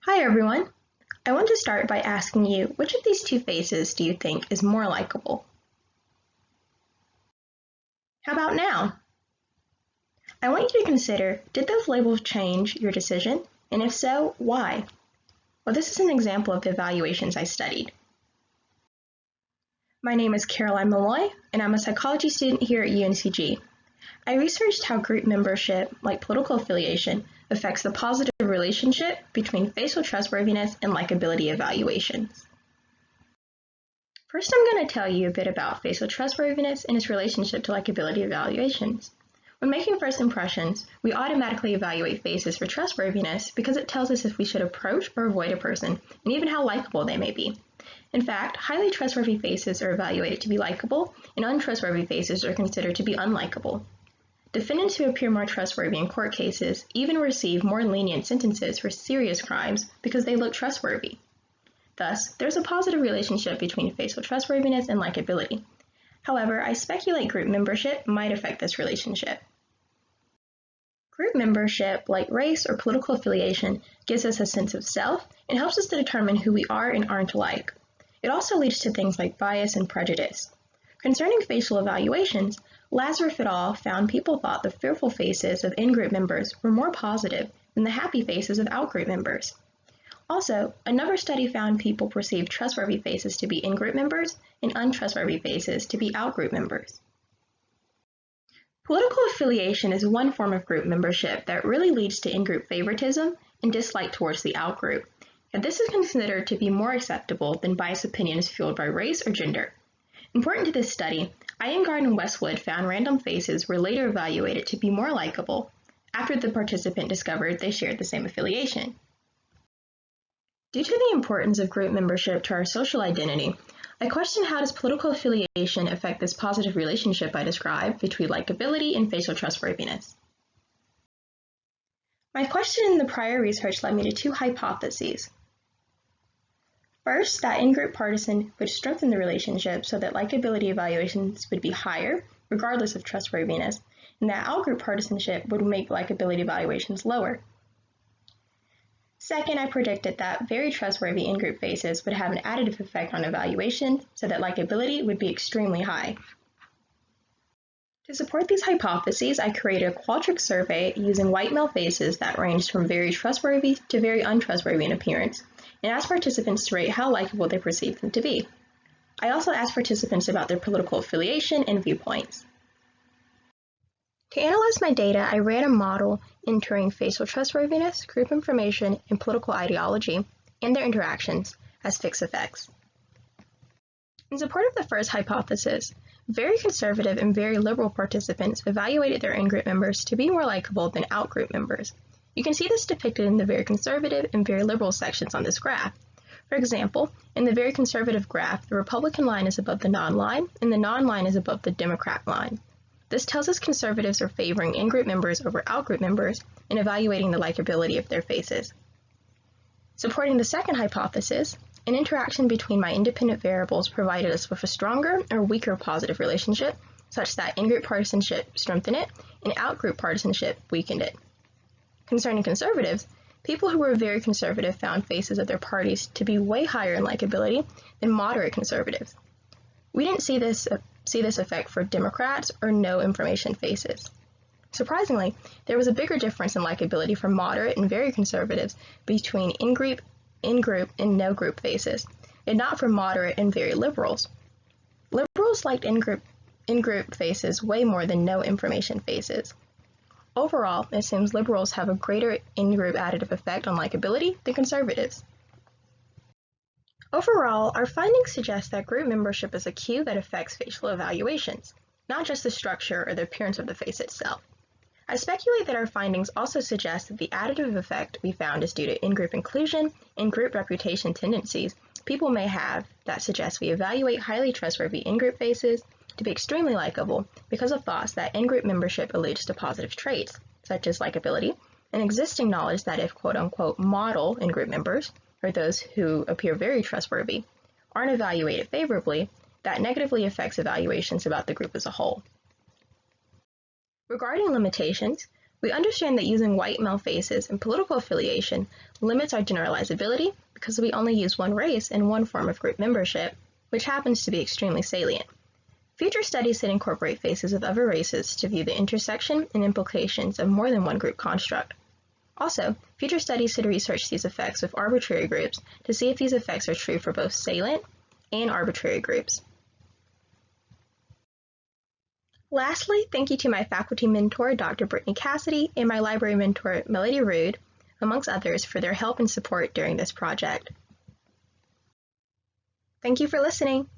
Hi everyone! I want to start by asking you, which of these two faces do you think is more likable? How about now? I want you to consider, did those labels change your decision? And if so, why? Well, this is an example of the evaluations I studied. My name is Caroline Malloy, and I'm a psychology student here at UNCG. I researched how group membership, like political affiliation, affects the positive relationship between facial trustworthiness and likability evaluations. First, I'm going to tell you a bit about facial trustworthiness and its relationship to likability evaluations. When making first impressions, we automatically evaluate faces for trustworthiness because it tells us if we should approach or avoid a person, and even how likable they may be. In fact, highly trustworthy faces are evaluated to be likable, and untrustworthy faces are considered to be unlikable. Defendants who appear more trustworthy in court cases even receive more lenient sentences for serious crimes because they look trustworthy. Thus, there's a positive relationship between facial trustworthiness and likability. However, I speculate group membership might affect this relationship. Group membership, like race or political affiliation, gives us a sense of self and helps us to determine who we are and aren't alike. It also leads to things like bias and prejudice. Concerning facial evaluations, Lazarus et al. Found people thought the fearful faces of in-group members were more positive than the happy faces of out-group members. Also, another study found people perceived trustworthy faces to be in-group members and untrustworthy faces to be out-group members. Political affiliation is one form of group membership that really leads to in-group favoritism and dislike towards the out-group, and this is considered to be more acceptable than biased opinions fueled by race or gender. Important to this study, Iyengar and Westwood found random faces were later evaluated to be more likable after the participant discovered they shared the same affiliation. Due to the importance of group membership to our social identity, I question how does political affiliation affect this positive relationship I described between likability and facial trustworthiness. My question in the prior research led me to two hypotheses. First, that in-group partisan would strengthen the relationship so that likability evaluations would be higher, regardless of trustworthiness, and that out-group partisanship would make likability evaluations lower. Second, I predicted that very trustworthy in-group faces would have an additive effect on evaluation so that likability would be extremely high. To support these hypotheses, I created a quadric survey using white male faces that ranged from very trustworthy to very untrustworthy in appearance, and asked participants to rate how likable they perceived them to be. I also asked participants about their political affiliation and viewpoints. To analyze my data, I ran a model entering facial trustworthiness, group information, and political ideology, and their interactions as fixed effects. In support of the first hypothesis, very conservative and very liberal participants evaluated their in-group members to be more likable than out-group members. You can see this depicted in the very conservative and very liberal sections on this graph. For example, in the very conservative graph, the Republican line is above the non-line, and the non-line is above the Democrat line. This tells us conservatives are favoring in-group members over out-group members and evaluating the likability of their faces. Supporting the second hypothesis, an interaction between my independent variables provided us with a stronger or weaker positive relationship, such that in-group partisanship strengthened it and out-group partisanship weakened it. Concerning conservatives, people who were very conservative found faces of their parties to be way higher in likability than moderate conservatives. We didn't see this effect for Democrats or no information faces. Surprisingly, there was a bigger difference in likability for moderate and very conservatives between in-group, and no-group faces, and not for moderate and very liberals. Liberals liked in-group faces way more than no information faces. Overall, it seems liberals have a greater in-group additive effect on likability than conservatives. Overall, our findings suggest that group membership is a cue that affects facial evaluations, not just the structure or the appearance of the face itself. I speculate that our findings also suggest that the additive effect we found is due to in-group inclusion and group reputation tendencies people may have that suggest we evaluate highly trustworthy in-group faces to be extremely likable because of thoughts that in-group membership alludes to positive traits, such as likability, and existing knowledge that if quote-unquote model in-group members, or those who appear very trustworthy, aren't evaluated favorably, that negatively affects evaluations about the group as a whole. Regarding limitations, We understand that using white male faces in political affiliation limits our generalizability because we only use one race and one form of group membership, which happens to be extremely salient. Future studies should incorporate faces of other races to view the intersection and implications of more than one group construct. Also, future studies should research these effects with arbitrary groups to see if these effects are true for both salient and arbitrary groups. Lastly, thank you to my faculty mentor, Dr. Brittany Cassidy, and my library mentor, Melody Rude, amongst others, for their help and support during this project. Thank you for listening.